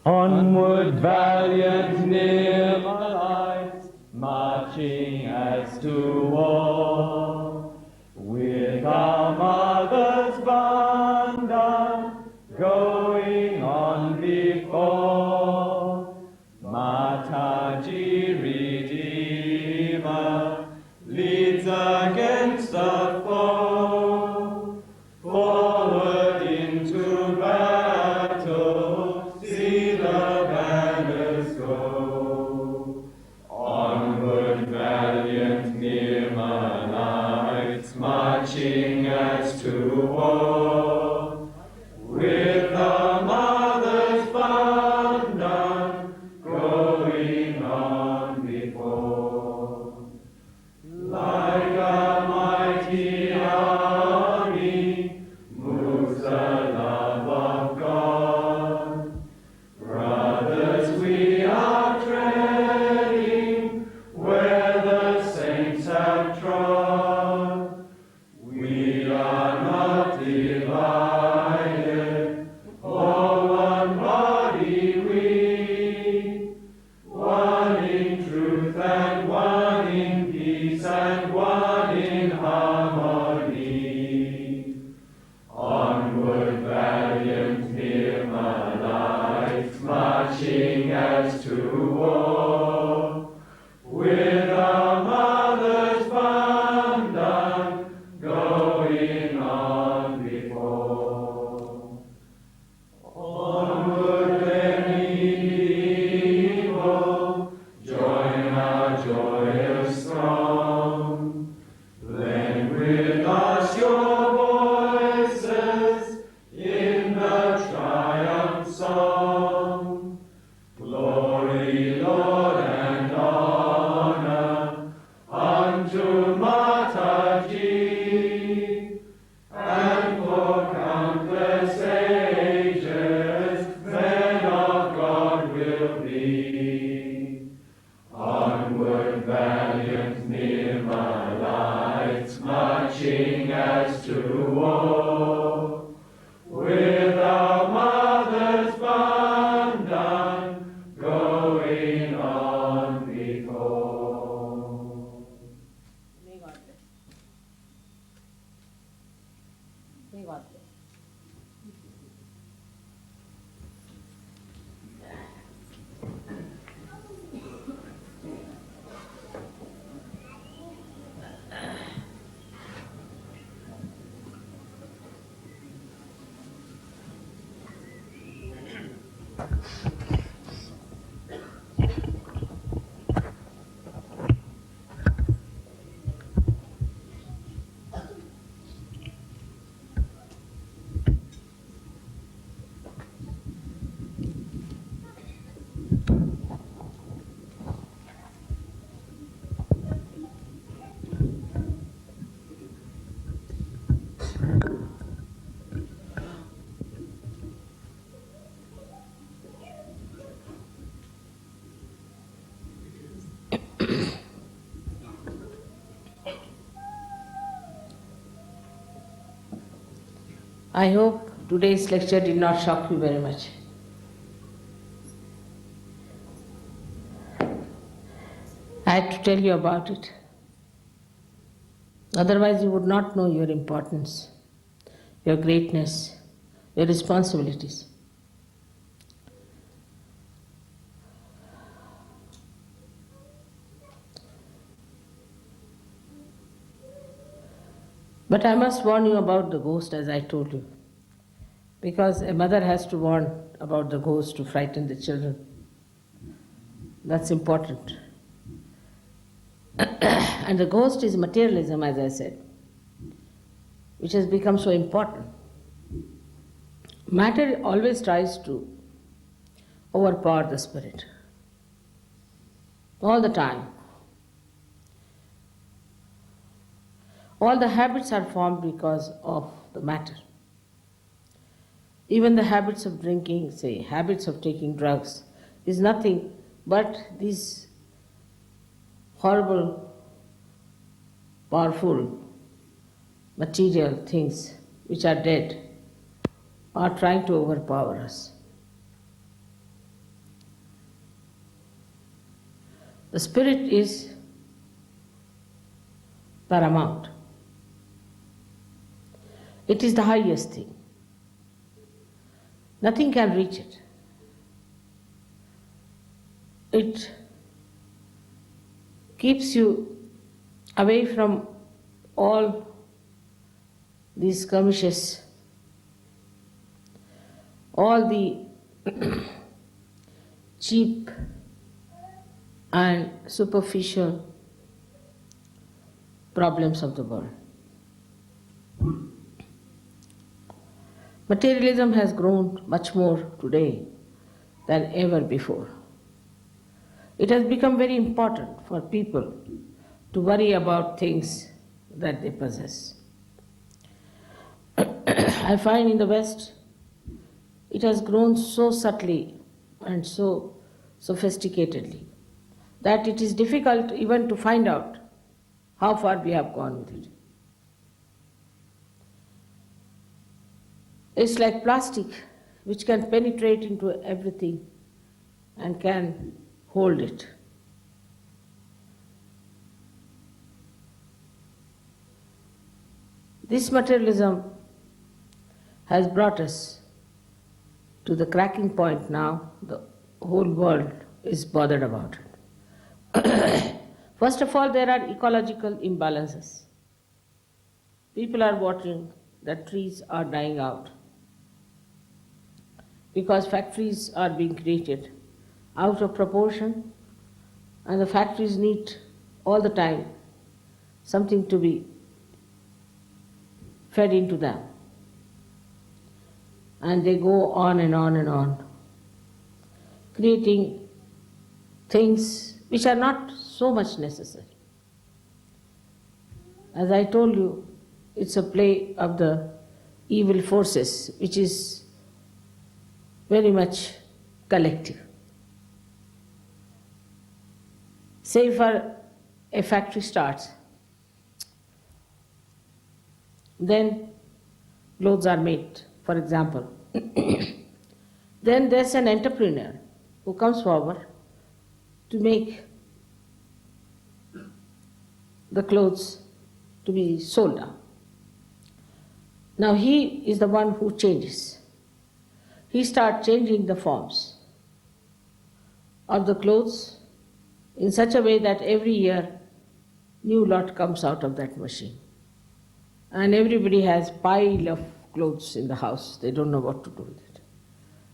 Onward, valiant Nirmalites, marching as to war, with our mother's banner going on before. Mataji, Redeemer, leads against the foe, forward into battle, see the banners go. Onward, valiant Nirmalites, marching as to war, with the mother's banner going on before. Like a mighty army moves the love of God. Brothers, we are treading where the saints have trod. We are not divided, all one body we, one in truth and one in peace and one in harmony. Onward, valiant Nirmalites, marching as to war, with our mother's banner going on before. Onward, any evil, join our joyous throng. Blend with us your voices in the triumph song. Glory, Lord, and honor unto Mataji, and for countless ages men of God will be. Onward, valiant Nirmalites, marching as to war, with our mother's banner going on before. May God bless. May God bless. I hope today's lecture did not shock you very much. I had to tell you about it. Otherwise, you would not know your importance, your greatness, your responsibilities. But I must warn you about the ghost, as I told you, because a mother has to warn about the ghost to frighten the children. That's important. And the ghost is materialism, as I said, which has become so important. Matter always tries to overpower the spirit, all the time. All the habits are formed because of the matter. Even the habits of drinking, say, habits of taking drugs, is nothing but these horrible, powerful, material things which are dead are trying to overpower us. The spirit is paramount. It is the highest thing. Nothing can reach it. It keeps you away from all these skirmishes, all the cheap and superficial problems of the world. Materialism has grown much more today than ever before. It has become very important for people to worry about things that they possess. I find in the West, it has grown so subtly and so sophisticatedly that it is difficult even to find out how far we have gone with it. It's like plastic, which can penetrate into everything and can hold it. This materialism has brought us to the cracking point now. The whole world is bothered about it. First of all, there are ecological imbalances. People are watching that trees are dying out because factories are being created out of proportion, and the factories need all the time something to be fed into them. And they go on and on and on, creating things which are not so much necessary. As I told you, it's a play of the evil forces, which is very much collective. Say for a factory starts, then clothes are made, for example. Then there's an entrepreneur who comes forward to make the clothes to be sold out. Now he is the one who changes. He starts changing the forms of the clothes in such a way that every year new lot comes out of that machine. And everybody has pile of clothes in the house. They don't know what to do with it.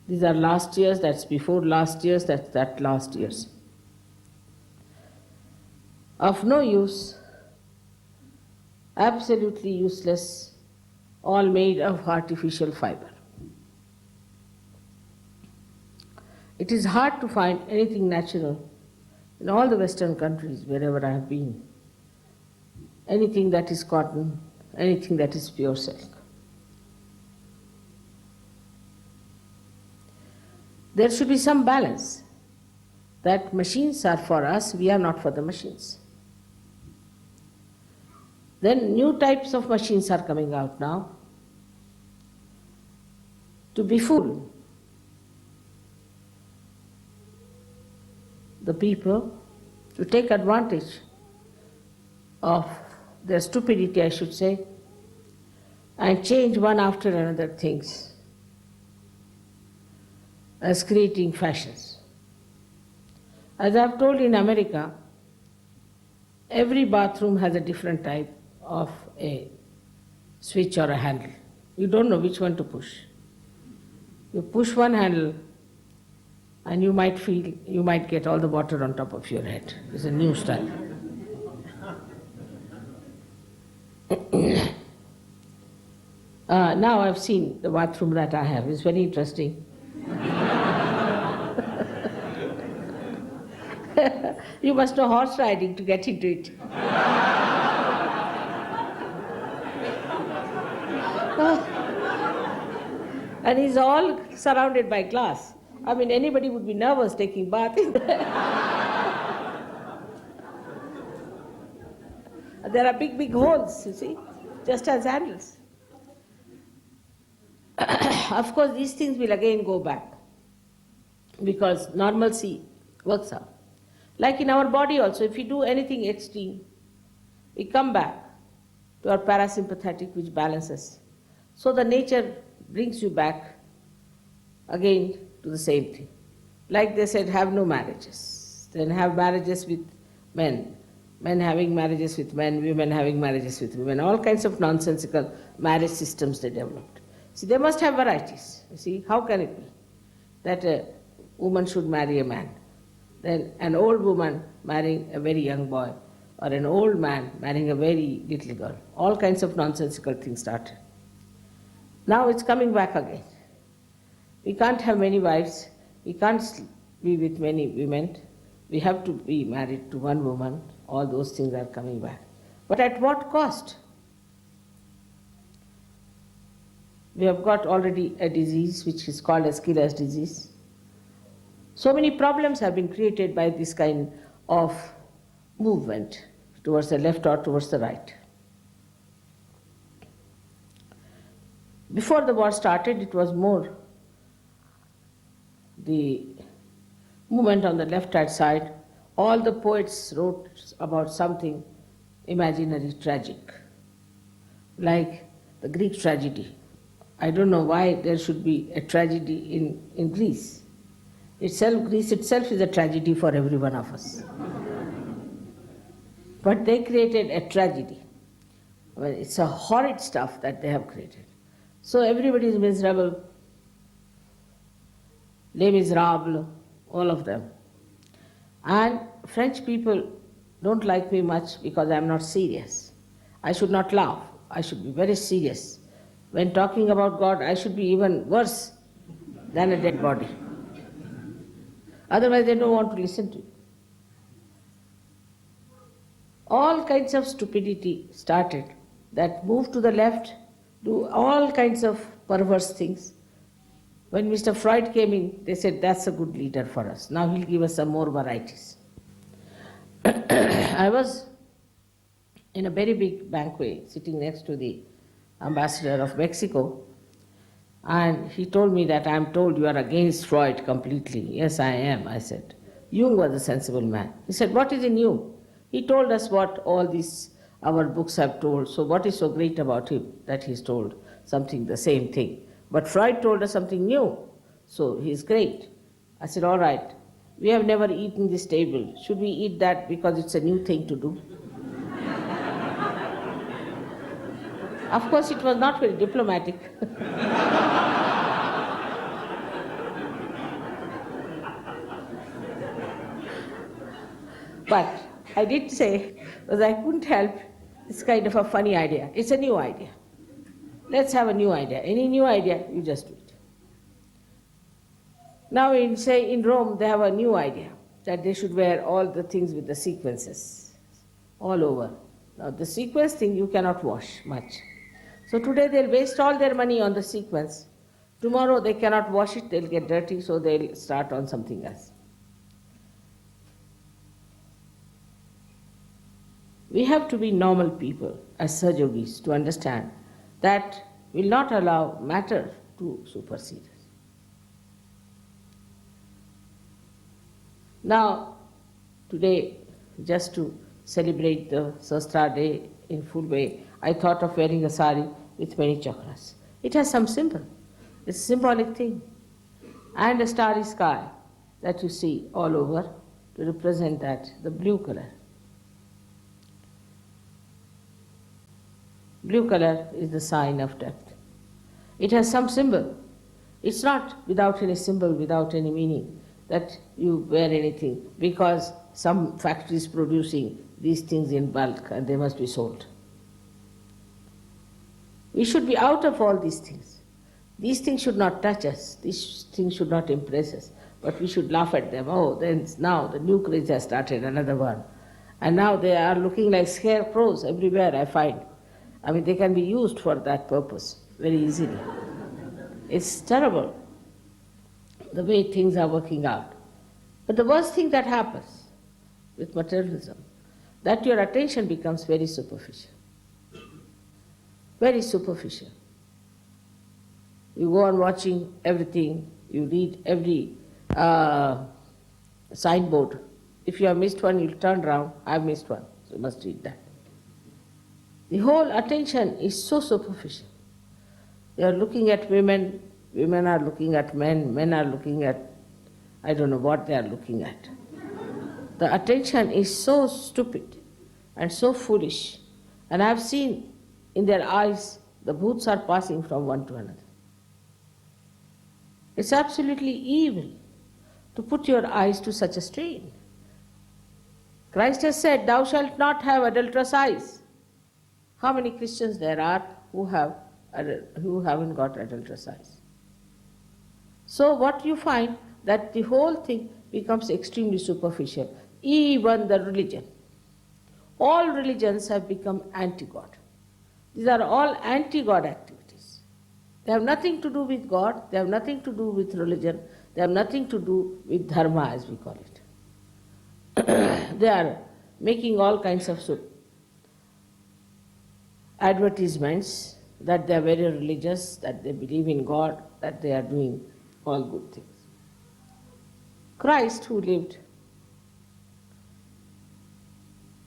These are last year's, that's before last year's, that's that last year's. Of no use, absolutely useless, all made of artificial fiber. It is hard to find anything natural in all the Western countries, wherever I have been. Anything that is cotton, anything that is pure silk. There should be some balance, that machines are for us, we are not for the machines. Then new types of machines are coming out now to befool the people, to take advantage of their stupidity, I should say, and change one after another things as creating fashions. As I've told in America, every bathroom has a different type of a switch or a handle. You don't know which one to push. You push one handle and you might feel, you might get all the water on top of your head. It's a new style. Now I've seen the bathroom that I have. It's very interesting. You must know horse riding to get into it. And it's all surrounded by glass. I mean, anybody would be nervous taking bath in there. There are big, big holes, you see, just as handles. Of course, these things will again go back because normalcy works out. Like in our body also, if we do anything extreme, we come back to our parasympathetic, which balances. So the nature brings you back again to the same thing. Like they said, have no marriages. Then have marriages with men. Men having marriages with men, women having marriages with women. All kinds of nonsensical marriage systems they developed. See, they must have varieties. You see, how can it be that a woman should marry a man? Then an old woman marrying a very young boy, or an old man marrying a very little girl. All kinds of nonsensical things started. Now it's coming back again. We can't have many wives. We can't be with many women. We have to be married to one woman. All those things are coming back. But at what cost? We have got already a disease which is called as killer's disease. So many problems have been created by this kind of movement towards the left or towards the right. Before the war started, it was more the movement on the left-hand side. All the poets wrote about something imaginary, tragic, like the Greek tragedy. I don't know why there should be a tragedy in Greece. Greece itself is a tragedy for every one of us. But they created a tragedy. Well, it's a horrid stuff that they have created. So everybody is miserable, Les Miserables, all of them. And French people don't like me much because I'm not serious. I should not laugh. I should be very serious. When talking about God, I should be even worse than a dead body. Otherwise, they don't want to listen to you. All kinds of stupidity started that moved to the left, do all kinds of perverse things. When Mr. Freud came in, they said, that's a good leader for us. Now he'll give us some more varieties. I was in a very big banquet sitting next to the ambassador of Mexico, and he told me that I'm told you are against Freud completely. Yes, I am, I said. Jung was a sensible man. He said, what is in Jung? He told us what all these our books have told, so what is so great about him that he's told something, the same thing? But Freud told us something new, so he's great. I said, all right, we have never eaten this table. Should we eat that because it's a new thing to do? Of course, it was not very diplomatic. But I did say, because I couldn't help, it's kind of a funny idea. It's a new idea. Let's have a new idea. Any new idea, you just do it. Now, in Rome, they have a new idea, that they should wear all the things with the sequences, all over. Now, the sequence thing you cannot wash much. So today they'll waste all their money on the sequence. Tomorrow they cannot wash it, they'll get dirty, so they'll start on something else. We have to be normal people as Sahaja Yogis to understand that will not allow matter to supersede us. Now, today, just to celebrate the Sahastrar day in full way, I thought of wearing a sari with many chakras. It has some symbol. It's a symbolic thing. And a starry sky that you see all over to represent that, the blue color. Blue color is the sign of depth. It has some symbol. It's not without any symbol, without any meaning, that you wear anything because some factory is producing these things in bulk and they must be sold. We should be out of all these things. These things should not touch us. These things should not impress us. But we should laugh at them. Oh, then now the new craze has started, another one. And now they are looking like scarecrows everywhere, I find. I mean, they can be used for that purpose very easily. It's terrible, the way things are working out. But the worst thing that happens with materialism, that your attention becomes very superficial. Very superficial. You go on watching everything, you read every signboard If you have missed one, you'll turn round. I've missed one, so you must read that. The whole attention is so superficial. They are looking at women, women are looking at men, men are looking at, I don't know what they are looking at. The attention is so stupid and so foolish. And I have seen in their eyes the bhoots are passing from one to another. It's absolutely evil to put your eyes to such a strain. Christ has said, thou shalt not have adulterous eyes. How many Christians there are who haven't got adulterous eyes? So what you find, that the whole thing becomes extremely superficial. Even the religion. All religions have become anti-God. These are all anti-God activities. They have nothing to do with God, they have nothing to do with religion, they have nothing to do with dharma as we call it. They are making all kinds of advertisements that they are very religious, that they believe in God, that they are doing all good things. Christ, who lived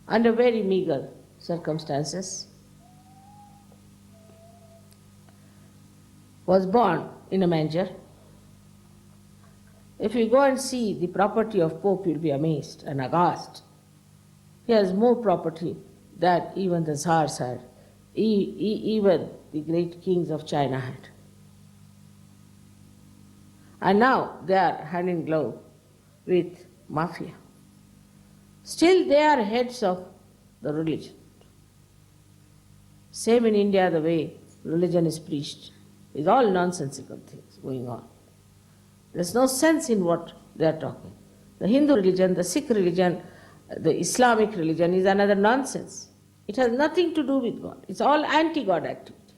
under very meager circumstances, was born in a manger. If you go and see the property of Pope, you'll be amazed and aghast. He has more property than even the Tsars had, even the great kings of China had. And now they are hand in glove with mafia. Still they are heads of the religion. Same in India, the way religion is preached is all nonsensical things going on. There's no sense in what they are talking. The Hindu religion, the Sikh religion, the Islamic religion is another nonsense. It has nothing to do with God. It's all anti-God activity.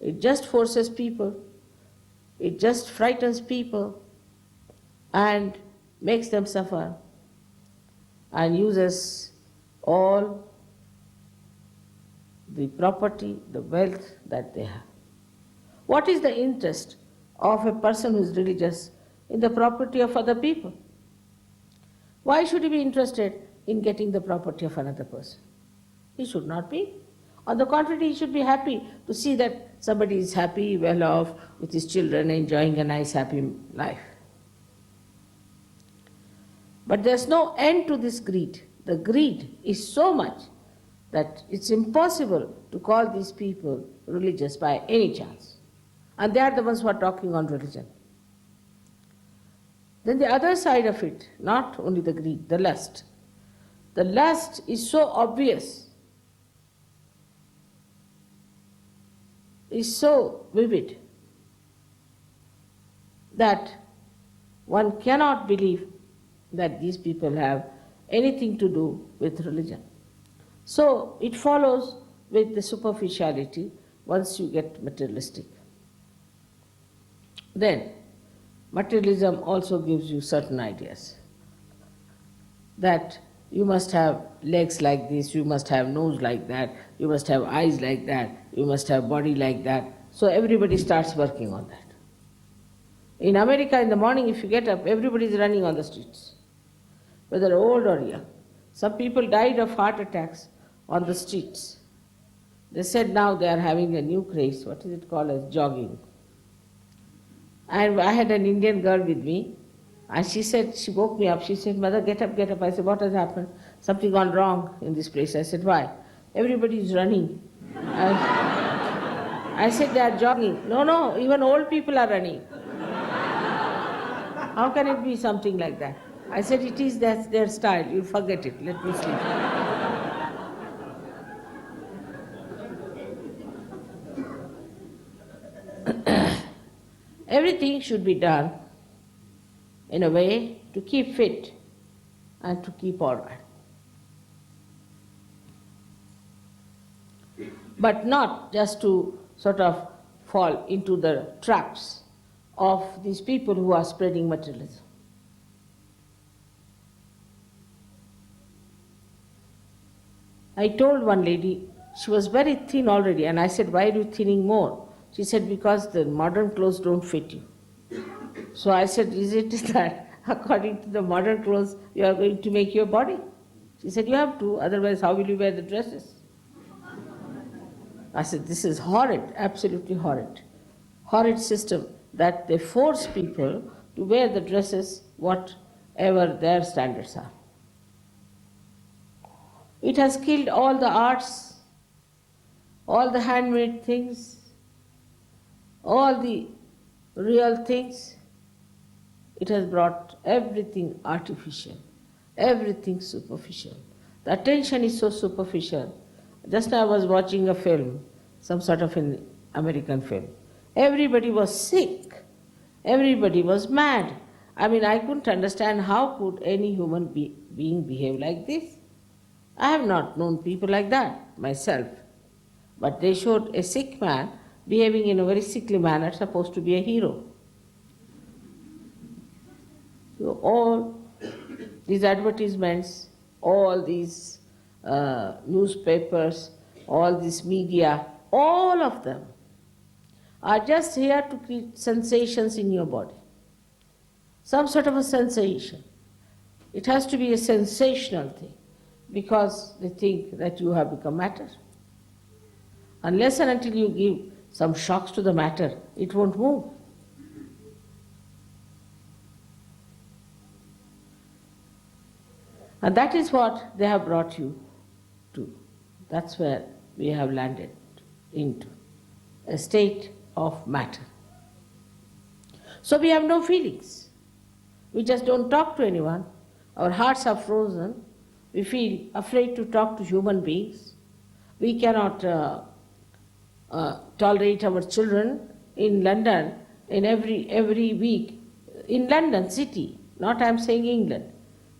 It just forces people, it just frightens people and makes them suffer and uses all the property, the wealth that they have. What is the interest of a person who is religious in the property of other people? Why should he be interested in getting the property of another person? He should not be. On the contrary, he should be happy to see that somebody is happy, well off, with his children, enjoying a nice, happy life. But there's no end to this greed. The greed is so much that it's impossible to call these people religious by any chance. And they are the ones who are talking on religion. Then the other side of it, not only the greed, the lust. The lust is so obvious, is so vivid, that one cannot believe that these people have anything to do with religion. So it follows with the superficiality once you get materialistic. Then, materialism also gives you certain ideas. That you must have legs like this, you must have nose like that, you must have eyes like that, you must have body like that. So everybody starts working on that. In America, in the morning, if you get up, everybody is running on the streets, whether old or young. Some people died of heart attacks on the streets. They said now they are having a new craze, what is it called, as jogging. And I had an Indian girl with me, and she said, she woke me up, she said, Mother, get up, get up. I said, what has happened? Something gone wrong in this place. I said, why? Everybody is running. I said, they are jogging. No, even old people are running. How can it be something like that? I said, it is their style, you'll forget it, let me sleep. Everything should be done in a way to keep fit and to keep all right. But not just to sort of fall into the traps of these people who are spreading materialism. I told one lady, she was very thin already, and I said, why are you thinning more? She said, because the modern clothes don't fit you. So I said, is it that according to the modern clothes you are going to make your body. She said, you have to, otherwise how will you wear the dresses? I said, this is horrid, absolutely horrid. Horrid system that they force people to wear the dresses whatever their standards are. It has killed all the arts, all the handmade things, all the real things. It has brought everything artificial, everything superficial. The attention is so superficial. Just now I was watching a film, some sort of an American film. Everybody was sick. Everybody was mad. I mean, I couldn't understand how could any human being behave like this. I have not known people like that myself. But they showed a sick man behaving in a very sickly manner, supposed to be a hero. So all these advertisements, all these newspapers, all this media, all of them are just here to create sensations in your body. Some sort of a sensation. It has to be a sensational thing because they think that you have become matter. Unless and until you give some shocks to the matter, it won't move. And that is what they have brought you to. That's where we have landed into a state of matter. So we have no feelings. We just don't talk to anyone. Our hearts are frozen. We feel afraid to talk to human beings. We cannot tolerate our children in London in every week. In London city, not I am saying England.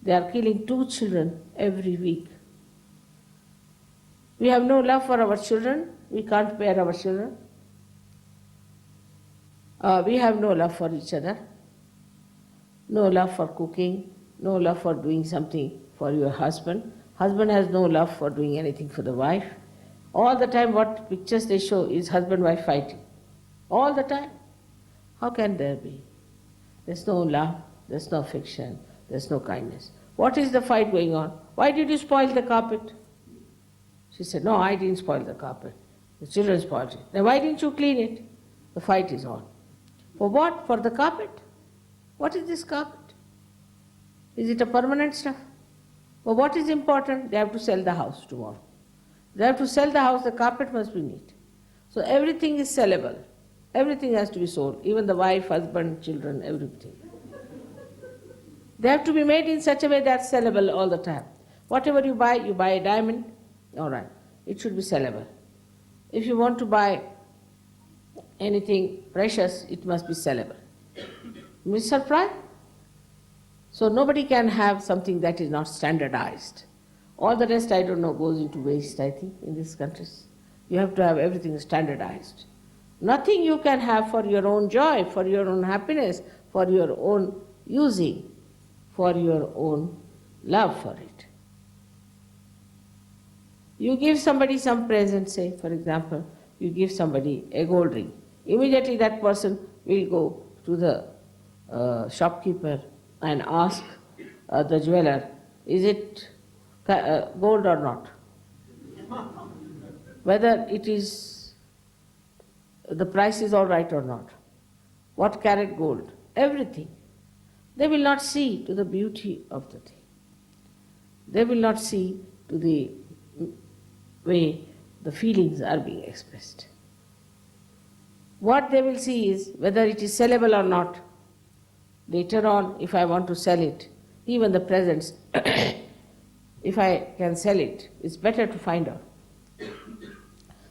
They are killing 2 children every week. We have no love for our children. We can't bear our children. We have no love for each other. No love for cooking. No love for doing something for your husband. Husband has no love for doing anything for the wife. All the time what pictures they show is husband-wife fighting. All the time. How can there be? There's no love, there's no affection, there's no kindness. What is the fight going on? Why did you spoil the carpet? She said, no, I didn't spoil the carpet. The children spoiled it. Then why didn't you clean it? The fight is on. For what? For the carpet? What is this carpet? Is it a permanent stuff? Well, what is important? They have to sell the house tomorrow. They have to sell the house, the carpet must be neat. So everything is sellable. Everything has to be sold, even the wife, husband, children, everything. They have to be made in such a way that are sellable all the time. Whatever you buy a diamond, all right, it should be sellable. If you want to buy anything precious, it must be sellable. Mr. Fry? So nobody can have something that is not standardized. All the rest, I don't know, goes into waste, I think, in these countries. You have to have everything standardized. Nothing you can have for your own joy, for your own happiness, for your own using, for your own love for it. You give somebody some present, say, for example, you give somebody a gold ring. Immediately that person will go to the shopkeeper and ask the jeweler, is it gold or not? Whether it is, the price is all right or not. What carat gold? Everything. They will not see to the beauty of the thing. They will not see to the way the feelings are being expressed. What they will see is whether it is sellable or not. Later on, if I want to sell it, even the presents, if I can sell it, it's better to find out.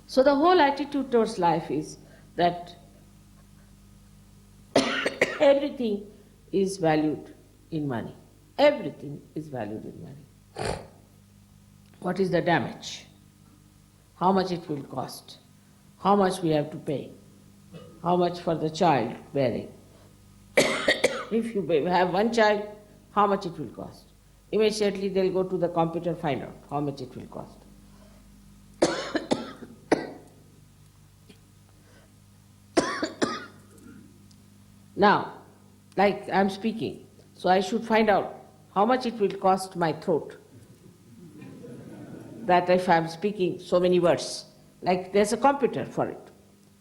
So the whole attitude towards life is that everything is valued in money. Everything is valued in money. What is the damage? How much it will cost? How much we have to pay? How much for the child bearing? If you have one child, how much it will cost? Immediately they'll go to the computer, find out how much it will cost. Now, like I'm speaking, So I should find out how much it will cost my throat. That if I'm speaking so many words, like there's a computer for it.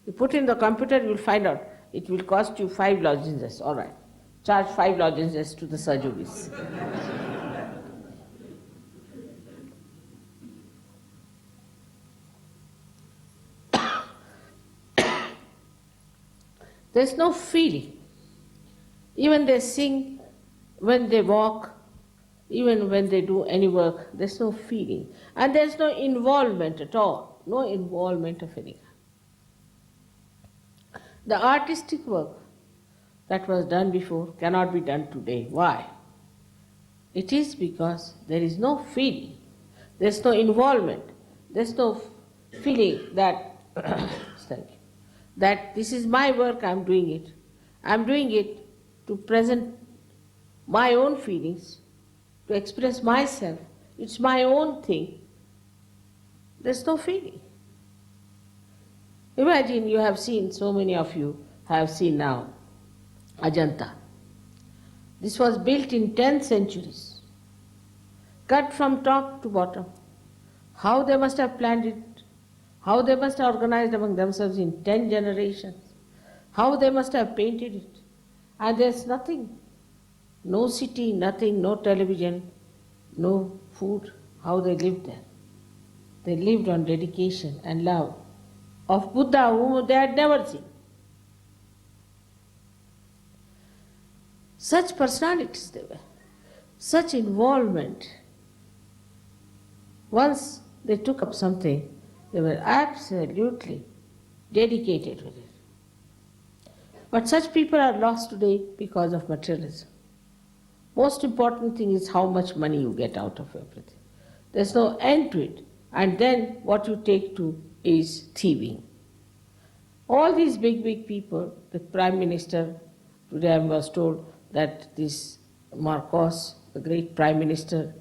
You put in the computer, you'll find out it will cost you 5 lozenges. All right, charge 5 lozenges to the Sahajayogis. There's no feeling. Even they sing, when they walk, even when they do any work, there's no feeling. And there's no involvement at all, no involvement of any kind. The artistic work that was done before cannot be done today. Why? It is because there is no feeling, there's no involvement, there's no feeling that, that this is my work, I'm doing it. I'm doing it to present my own feelings, to express myself. It's my own thing. There's no feeling. Imagine you have seen, so many of you have seen now, Ajanta. This was built in 10 centuries, cut from top to bottom. How they must have planned it, how they must have organized among themselves in 10 generations, how they must have painted it. And there's nothing, no city, nothing, no television, no food. How they lived there. They lived on dedication and love of Buddha, whom they had never seen. Such personalities they were, such involvement. Once they took up something, they were absolutely dedicated with it. But such people are lost today because of materialism. Most important thing is how much money you get out of everything. There's no end to it. And then what you take to is thieving. All these big people, the Prime Minister, today I was told that this Marcos, the great Prime Minister,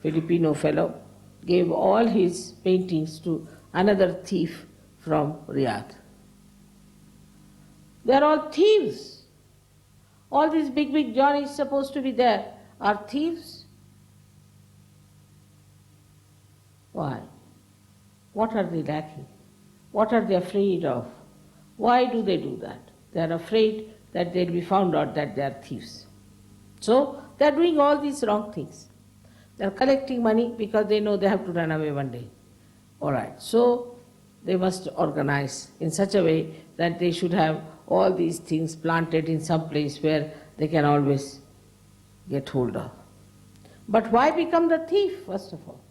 Filipino fellow, gave all his paintings to another thief from Riyadh. They are all thieves. All these big Johnnies supposed to be there are thieves. Why? What are they lacking? What are they afraid of? Why do they do that? They are afraid that they'll be found out that they are thieves. So they are doing all these wrong things. They are collecting money because they know they have to run away one day. All right, so they must organize in such a way that they should have all these things planted in some place where they can always get hold of. But why become the thief, first of all?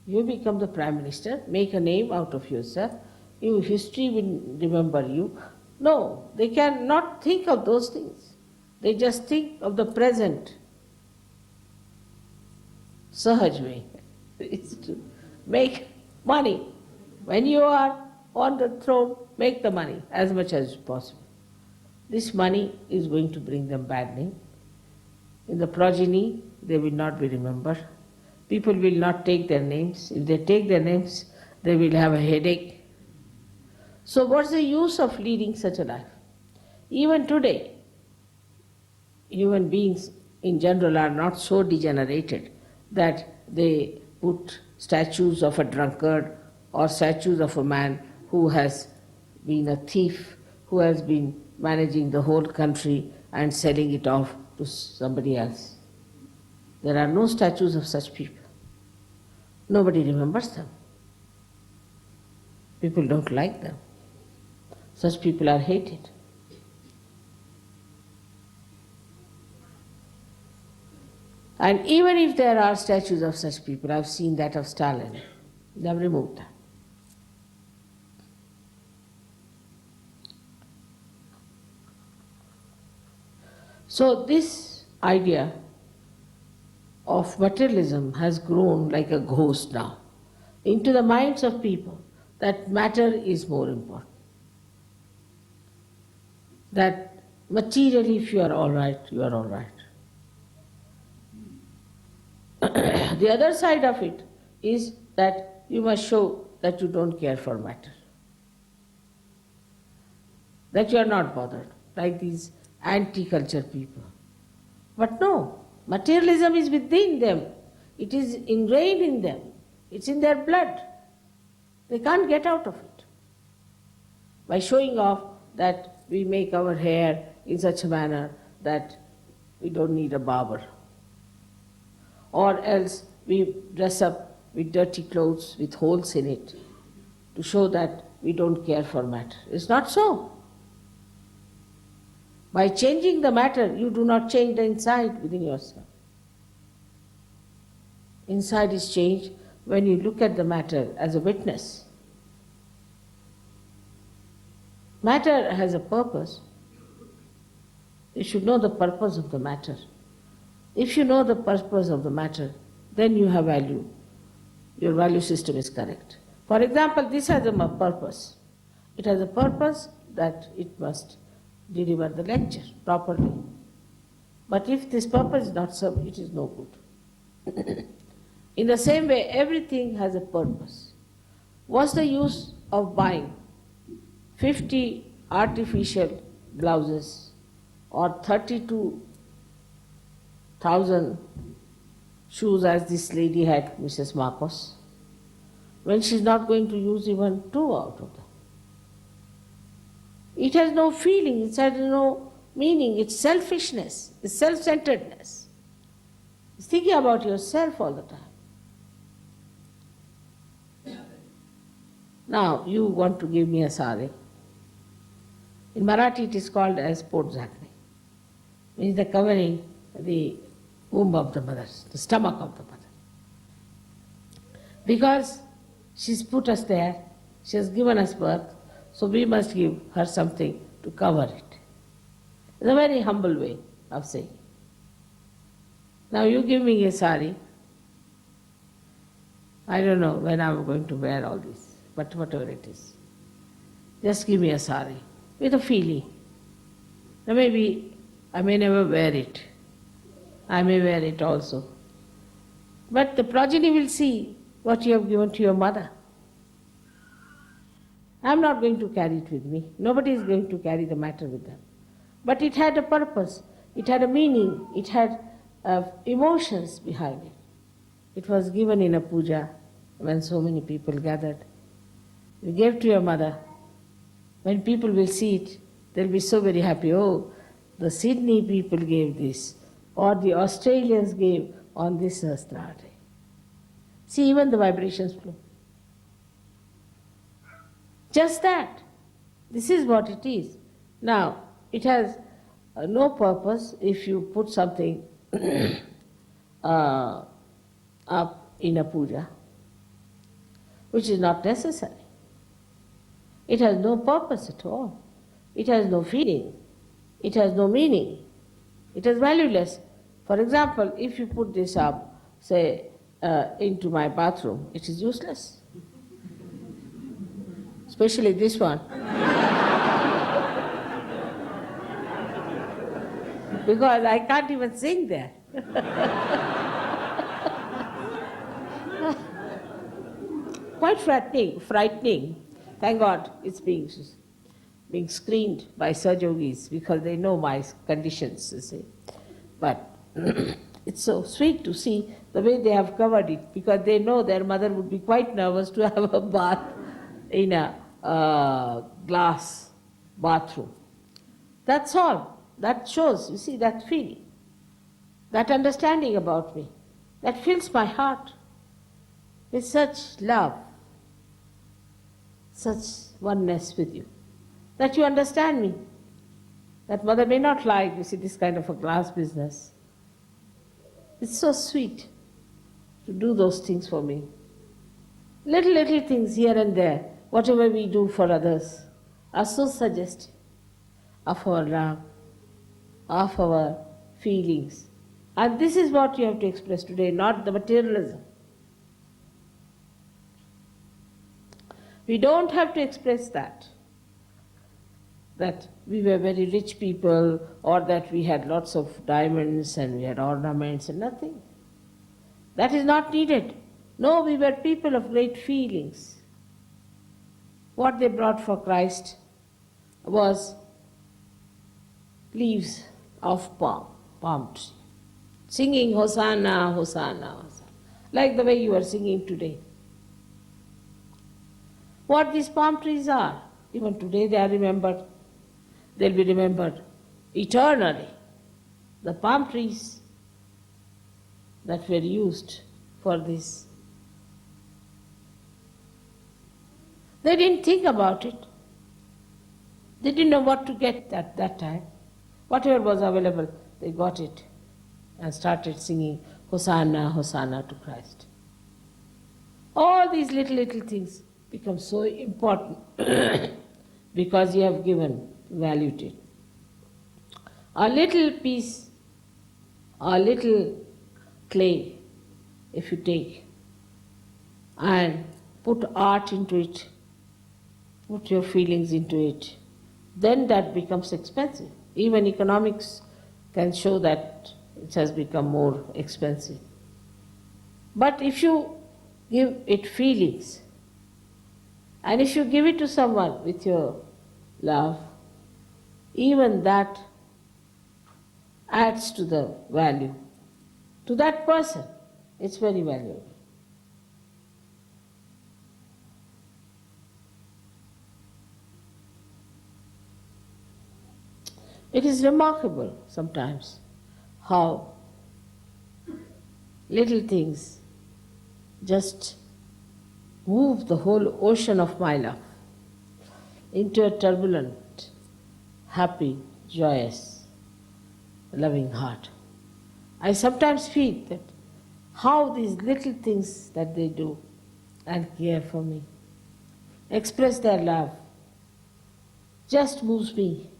You become the Prime Minister, make a name out of yourself, history will remember you. No, they cannot think of those things. They just think of the present. Sahaj way is to make money. When you are on the throne, make the money as much as possible. This money is going to bring them bad name. In the progeny, they will not be remembered. People will not take their names. If they take their names, they will have a headache. So what's the use of leading such a life? Even today, human beings in general are not so degenerated that they put statues of a drunkard or statues of a man who has been a thief, who has been managing the whole country and selling it off to somebody else. There are no statues of such people. Nobody remembers them. People don't like them. Such people are hated. And even if there are statues of such people, I've seen that of Stalin, they have removed them. So this idea of materialism has grown like a ghost now into the minds of people that matter is more important. That materially if you are all right, you are all right. The other side of it is that you must show that you don't care for matter, that you are not bothered, like these anti-culture people. But no, materialism is within them. It is ingrained in them. It's in their blood. They can't get out of it. By showing off that we make our hair in such a manner that we don't need a barber. Or else we dress up with dirty clothes with holes in it to show that we don't care for matter. It's not so. By changing the matter, you do not change the inside within yourself. Inside is changed when you look at the matter as a witness. Matter has a purpose. You should know the purpose of the matter. If you know the purpose of the matter, then you have value. Your value system is correct. For example, this has a purpose. It has a purpose that it must deliver the lecture properly. But if this purpose is not served, it is no good. In the same way, everything has a purpose. What's the use of buying 50 artificial blouses or 32,000 shoes as this lady had, Mrs. Marcos, when she's not going to use even 2 out of them? It has no feeling, it has no meaning, it's selfishness, it's self-centeredness. It's thinking about yourself all the time. Now, you want to give me a sari. In Marathi it is called as potzakni. Means the covering the womb of the mother, the stomach of the mother. Because she's put us there, she has given us birth, so we must give her something to cover it. It's a very humble way of saying. Now you give me a sari. I don't know when I'm going to wear all this, but whatever it is. Just give me a sari with a feeling. Now maybe I may never wear it. I may wear it also. But the progeny will see what you have given to your mother. I'm not going to carry it with me. Nobody is going to carry the matter with them. But it had a purpose, it had a meaning, it had emotions behind it. It was given in a puja when so many people gathered. You gave to your mother. When people will see it, they'll be so very happy. Oh, the Sydney people gave this, or the Australians gave on this Sahastrar day. See, even the vibrations flow. Just that. This is what it is. Now, it has no purpose if you put something up in a puja, which is not necessary. It has no purpose at all. It has no feeling. It has no meaning. It is valueless. For example, if you put this up, say, into my bathroom, it is useless. Especially this one. Because I can't even sing there. Quite frightening. Thank God it's being screened by Sahaja Yogis because they know my conditions, you see. But it's so sweet to see the way they have covered it because they know their mother would be quite nervous to have a bath in a glass bathroom. That's all. That shows, you see, that feeling, that understanding about me, that fills my heart with such love, such oneness with you, that you understand me. That mother may not like, you see, this kind of a glass business. It's so sweet to do those things for me. Little things here and there, whatever we do for others, are so suggestive of our love, of our feelings. And this is what you have to express today, not the materialism. We don't have to express that we were very rich people or that we had lots of diamonds and we had ornaments and nothing. That is not needed. No, we were people of great feelings. What they brought for Christ was leaves of palm tree. singing Hosanna, Hosanna, Hosanna, like the way you are singing today. What these palm trees are, even today they are remembered, they'll be remembered eternally. The palm trees that were used for this. They didn't think about it. They didn't know what to get at that time. Whatever was available, they got it and started singing Hosanna, Hosanna to Christ. All these little things become so important because you have given value to it. A little piece, a little clay, if you take and put art into it, put your feelings into it, then that becomes expensive. Even economics can show that it has become more expensive. But if you give it feelings, and if you give it to someone with your love, even that adds to the value. To that person, it's very valuable. It is remarkable sometimes how little things just move the whole ocean of my love into a turbulent, happy, joyous, loving heart. I sometimes feel that how these little things that they do and care for me, express their love, just moves me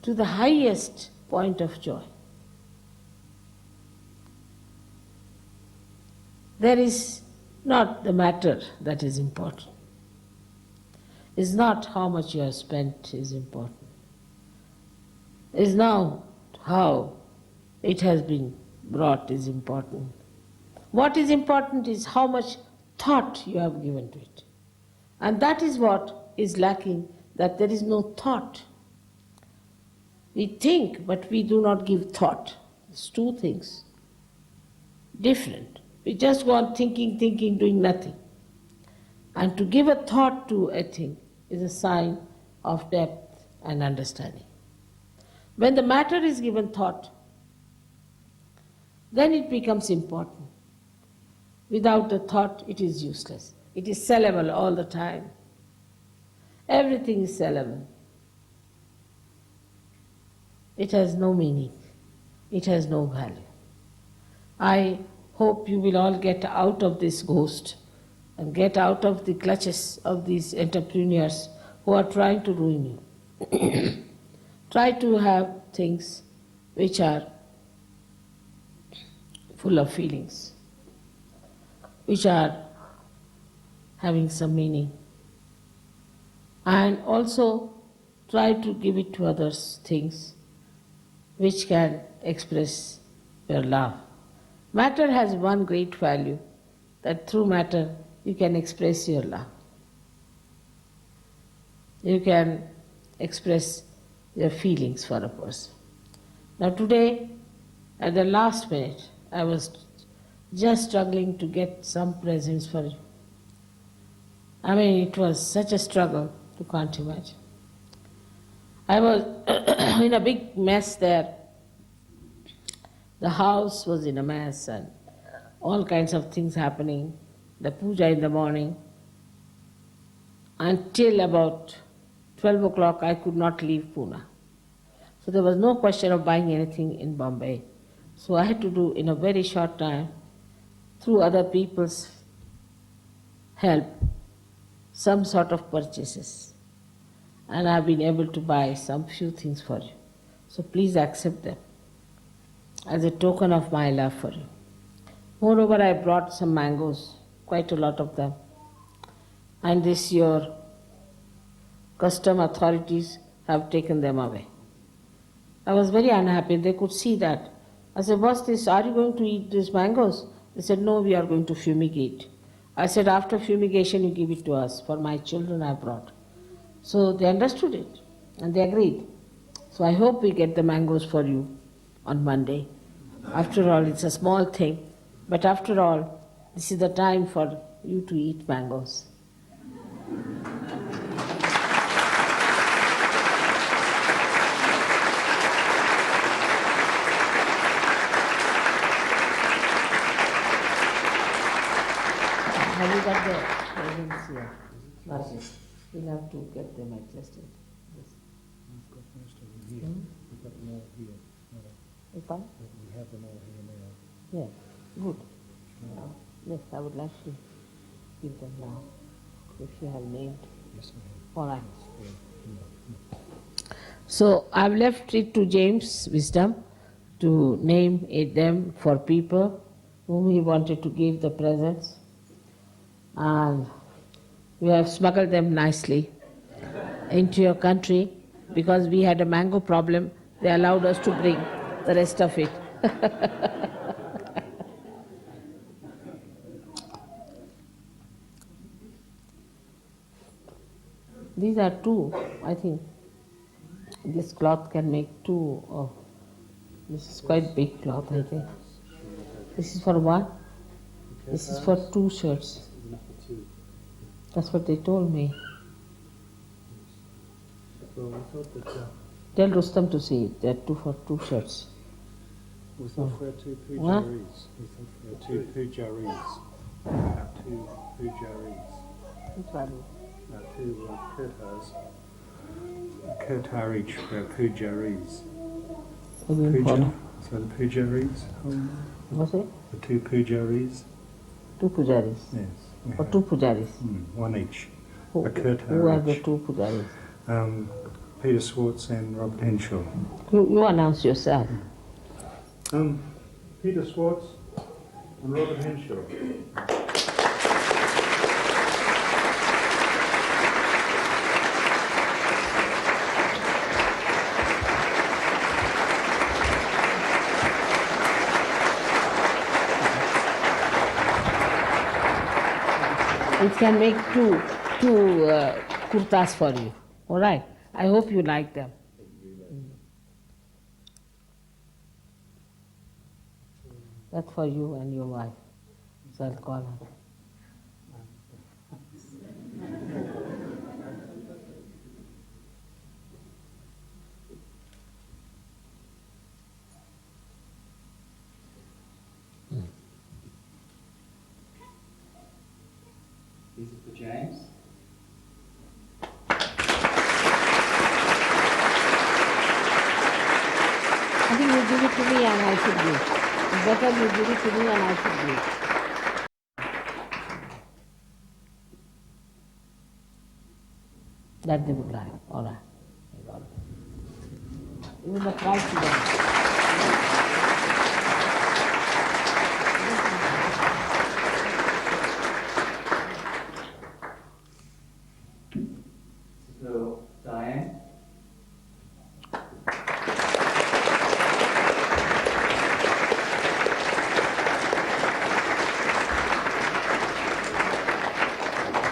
to the highest point of joy. There is not the matter that is important. It's not how much you have spent is important. It's not how it has been brought is important. What is important is how much thought you have given to it. And that is what is lacking, that there is no thought. We think, but we do not give thought. It's two things. Different. We just go on thinking, doing nothing. And to give a thought to a thing is a sign of depth and understanding. When the matter is given thought, then it becomes important. Without the thought, it is useless. It is sellable all the time. Everything is sellable. It has no meaning. It has no value. I hope you will all get out of this ghost and get out of the clutches of these entrepreneurs who are trying to ruin you. Try to have things which are full of feelings, which are having some meaning. And also try to give it to others things which can express your love. Matter has one great value, that through matter you can express your love. You can express your feelings for a person. Now today, at the last minute, I was just struggling to get some presents for you. I mean, it was such a struggle, you can't imagine. I was in a big mess there. The house was in a mess and all kinds of things happening. The puja in the morning. Until about 12 o'clock, I could not leave Pune. So there was no question of buying anything in Bombay. So I had to do in a very short time, through other people's help, some sort of purchases. And I've been able to buy some few things for you. So please accept them as a token of my love for you. Moreover, I brought some mangoes, quite a lot of them. And this your custom authorities have taken them away. I was very unhappy. They could see that. I said, what's this? Are you going to eat these mangoes? They said, no, we are going to fumigate. I said, after fumigation, you give it to us. For my children I brought. So they understood it and they agreed. So I hope we get the mangoes for you on Monday. After all, it's a small thing, but after all, this is the time for you to eat mangoes. Have you got the presents here? Not yet. We'll have to get them adjusted. Yes. We've got most of them here. We've got them all here. If I? We have them all here now. Yes, good. Yes, I would like to give them now. If you have named. Yes, we have. All right. Yeah. So I've left it to James' wisdom to name them for people whom he wanted to give the presents. And we have smuggled them nicely into your country because we had a mango problem. They allowed us to bring the rest of it. These are two, I think. This cloth can make two of. This is quite big cloth, I think. This is for one. This is for 2 shirts. That's what they told me. Well, I thought that Tell Rustam to see it. There are 2 for 2 shirts. we thought for 2 What? pujaris. We thought for 2 pujaris. 2 pujaris. Which one? 2 kirtars. Kirtar each for pujaris. Puja. So the pujaris. What's it? The 2 pujaris. 2 pujaris. Yes. we Or have. 2 pujaris. One each. Who, A kirtar who are the each. 2 pujaris? Peter Swartz and Robert Henshaw. You announce yourself. Peter Swartz and Robert Henshaw. It can make two kurtas for you. All right. I hope you like them. That's for you and your wife. So I'll call her. These are for James. I think you give it to me and I should give. It's better you give it to me and I should give. That they would like. All right. Even the price to them. So, Diane.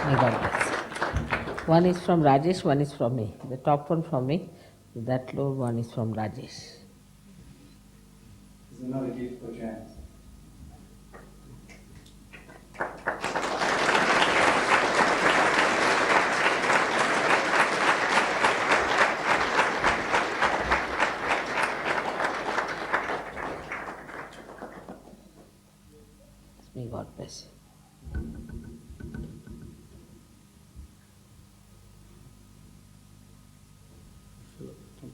I got this. One is from Rajesh, one is from me. The top one from me, that lower one is from Rajesh. There's another gift for James. May God bless you.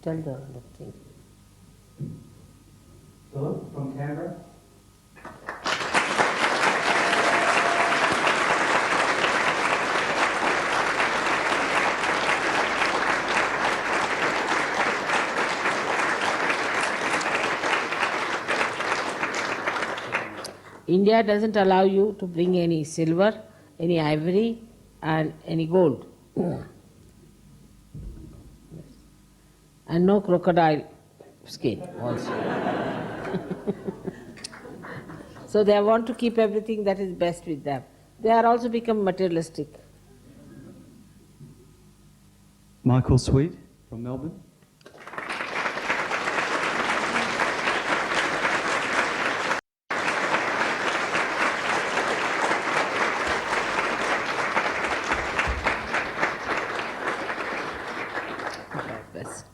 Tell the thing. Philip from Canberra. India doesn't allow you to bring any silver, any ivory, and any gold. And no crocodile skin also. So they want to keep everything that is best with them. They are also become materialistic. Michael Sweet from Melbourne. best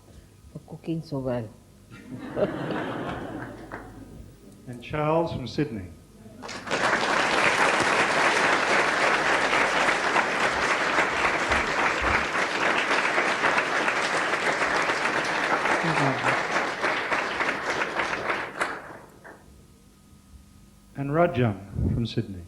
for cooking so well. And Charles from Sydney. And Rajam from Sydney.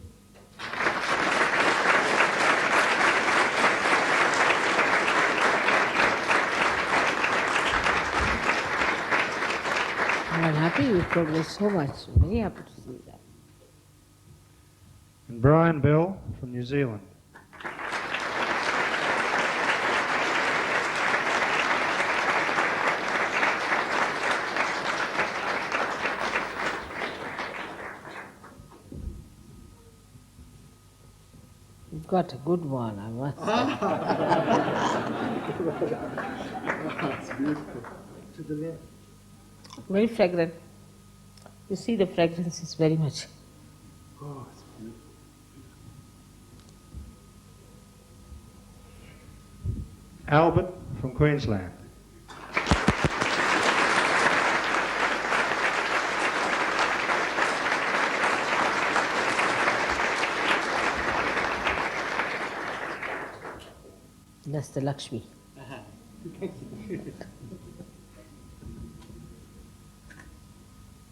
I'm happy you progressed so much. Very happy to see that. And Brian Bell from New Zealand. You've got a good one, I must say. That's beautiful. To the left. Very fragrant. You see the fragrance is very much. Oh, it's beautiful. Albert from Queensland. That's the Lakshmi.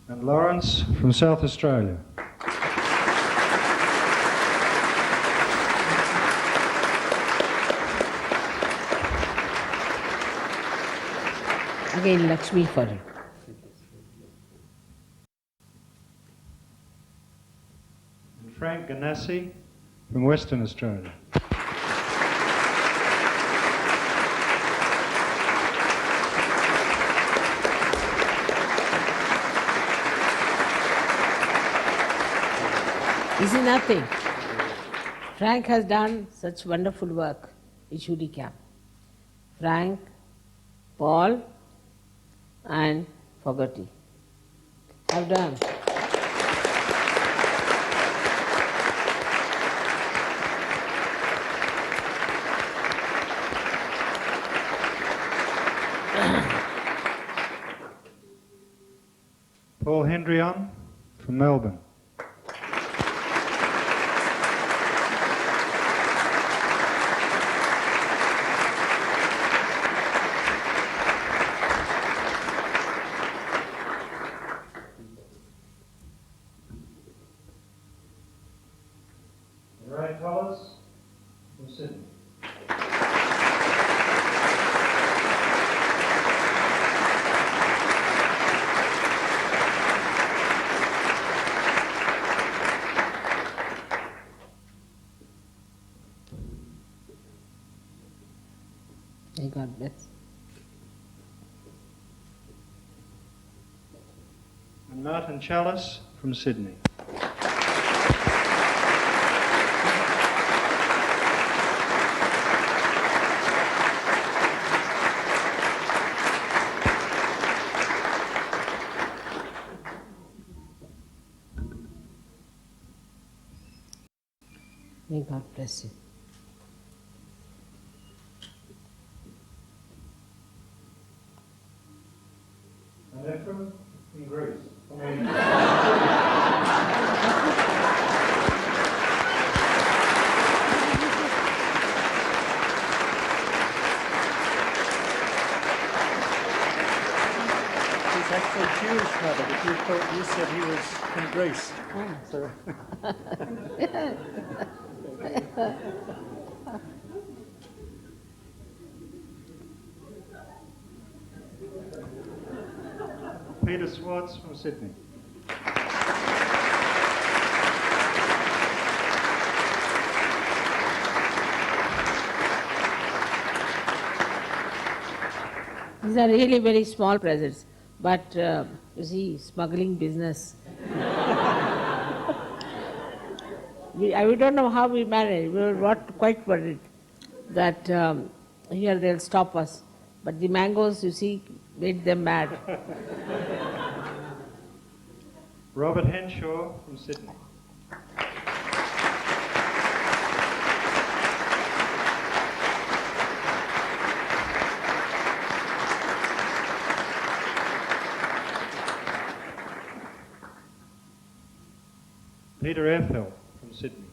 And Lawrence from South Australia. Again, Lakshmi for you. And Frank Ganassi from Western Australia. Easy nothing. Frank has done such wonderful work in Shuri camp. Frank, Paul, and Fogarty have done. Paul Hendrion from Melbourne. Ray Collis from Sydney. May God bless. And Martin Chalice from Sydney. May God bless you. And Ephraim from Greece. He's actually Jewish, Mother, but you said he was from Greece. So. Peter Swartz from Sydney. These are really very small presents, but you see, smuggling business. we don't know how we manage. We were not quite worried that here they'll stop us. But the mangoes, you see, made them mad. Robert Henshaw from Sydney. Peter Airfeld from Sydney.